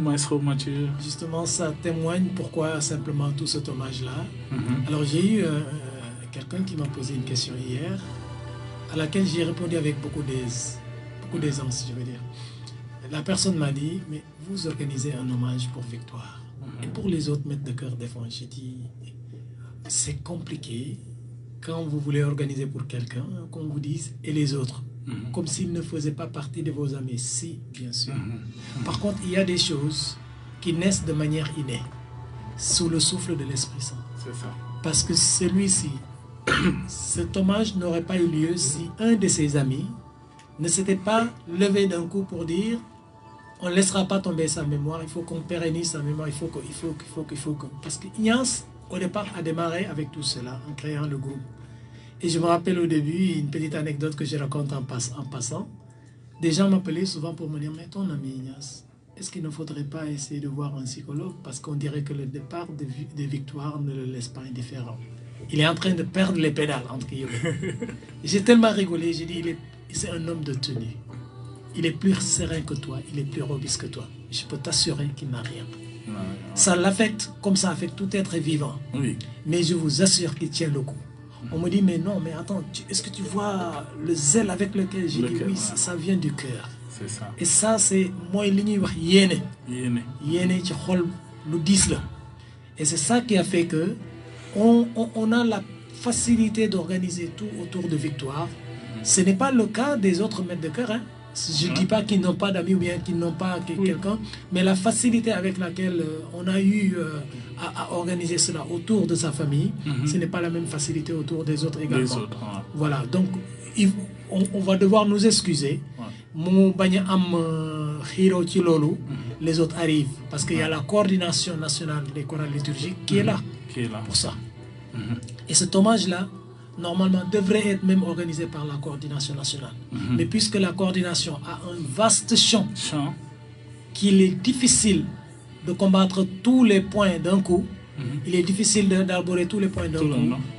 Maestro Mathieu. Justement, ça témoigne pourquoi simplement tout cet hommage-là. Alors j'ai eu quelqu'un qui m'a posé une question hier, à laquelle j'ai répondu avec beaucoup d'aisance, je veux dire. La personne m'a dit, mais vous organisez un hommage pour Victoire. Et pour les autres maîtres de cœur défunt, j'ai dit, c'est compliqué quand vous voulez organiser pour quelqu'un, qu'on vous dise, et les autres, comme s'ils ne faisaient pas partie de vos amis. Si, bien sûr. Par contre, il y a des choses qui naissent de manière innée, sous le souffle de l'Esprit Saint. C'est ça. Parce que celui-ci, cet hommage n'aurait pas eu lieu si un de ses amis ne s'était pas levé d'un coup pour dire on ne laissera pas tomber sa mémoire, il faut qu'on pérennise sa mémoire, il faut que... Parce que Ignace, au départ, a démarré avec tout cela, en créant le groupe. Et je me rappelle au début, une petite anecdote que je raconte en passant. Des gens m'appelaient souvent pour me dire, mais ton ami Ignace, est-ce qu'il ne faudrait pas essayer de voir un psychologue? Parce qu'on dirait que le départ de Victoire ne le laisse pas indifférent. Il est en train de perdre les pédales, entre guillemets. J'ai tellement rigolé, j'ai dit, c'est un homme de tenue. Il est plus serein que toi, il est plus robuste que toi. Je peux t'assurer qu'il n'a rien. Ça l'affecte comme ça affecte tout être vivant. Oui. Mais je vous assure qu'il tient le coup. On me dit, mais non, mais attends, est-ce que tu vois le zèle avec lequel j'ai dit oui, ça vient du cœur. C'est ça. Et ça, c'est moi, yéné. Yéné, ci xol lu diis la. Et c'est ça qui a fait que on a la facilité d'organiser tout autour de Victoire. Ce n'est pas le cas des autres maîtres de cœur. Hein. Je ne dis pas qu'ils n'ont pas d'amis ou bien qu'ils n'ont pas quelqu'un, mais la facilité avec laquelle on a eu à organiser cela autour de sa famille, ce n'est pas la même facilité autour des autres également. Les autres, ouais. Voilà, donc on va devoir nous excuser. Les autres arrivent, parce qu'il y a la coordination nationale des chorales liturgiques qui est là pour ça. Et cet hommage-là, normalement, devrait être même organisé par la coordination nationale. Mais puisque la coordination a un vaste champ, qu'il est difficile de combattre tous les points d'un coup, il est difficile d'aborder tous les points d'un coup,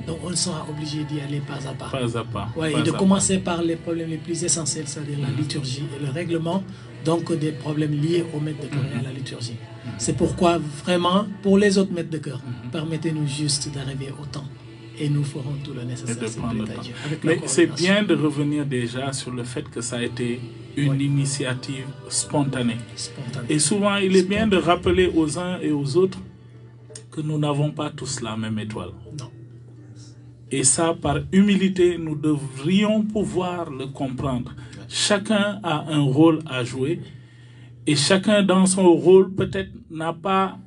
donc on sera obligé d'y aller pas à pas. Pas à pas. Ouais, et de commencer par les problèmes les plus essentiels, c'est-à-dire la liturgie et le règlement, donc des problèmes liés aux maîtres de cœur et à la liturgie. C'est pourquoi, vraiment, pour les autres maîtres de cœur, permettez-nous juste d'arriver au temps. Et nous ferons tout le nécessaire. Mais c'est bien de revenir déjà sur le fait que ça a été une initiative spontanée. Et souvent, il est bien de rappeler aux uns et aux autres que nous n'avons pas tous la même étoile. Non. Et ça, par humilité, nous devrions pouvoir le comprendre. Chacun a un rôle à jouer et chacun dans son rôle peut-être n'a pas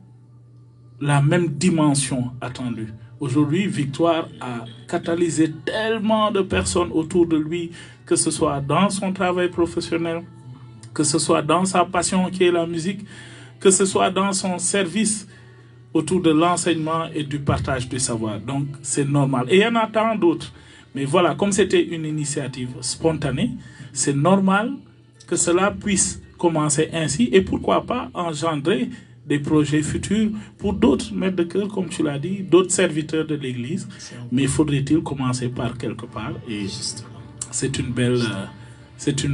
la même dimension attendue. Aujourd'hui, Victoire a catalysé tellement de personnes autour de lui, que ce soit dans son travail professionnel, que ce soit dans sa passion qui est la musique, que ce soit dans son service autour de l'enseignement et du partage du savoir. Donc, c'est normal. Et il y en a tant d'autres. Mais voilà, comme c'était une initiative spontanée, c'est normal que cela puisse commencer ainsi et pourquoi pas engendrer des projets futurs pour d'autres maîtres de cœur, comme tu l'as dit, d'autres serviteurs de l'Église. Mais faudrait-il commencer par quelque part et c'est une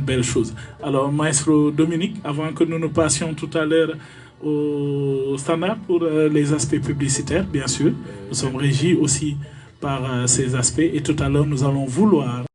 belle chose. Alors, Maestro Dominique, avant que nous nous passions tout à l'heure au standard pour les aspects publicitaires, bien sûr, nous sommes régis aussi par ces aspects et tout à l'heure, nous allons vouloir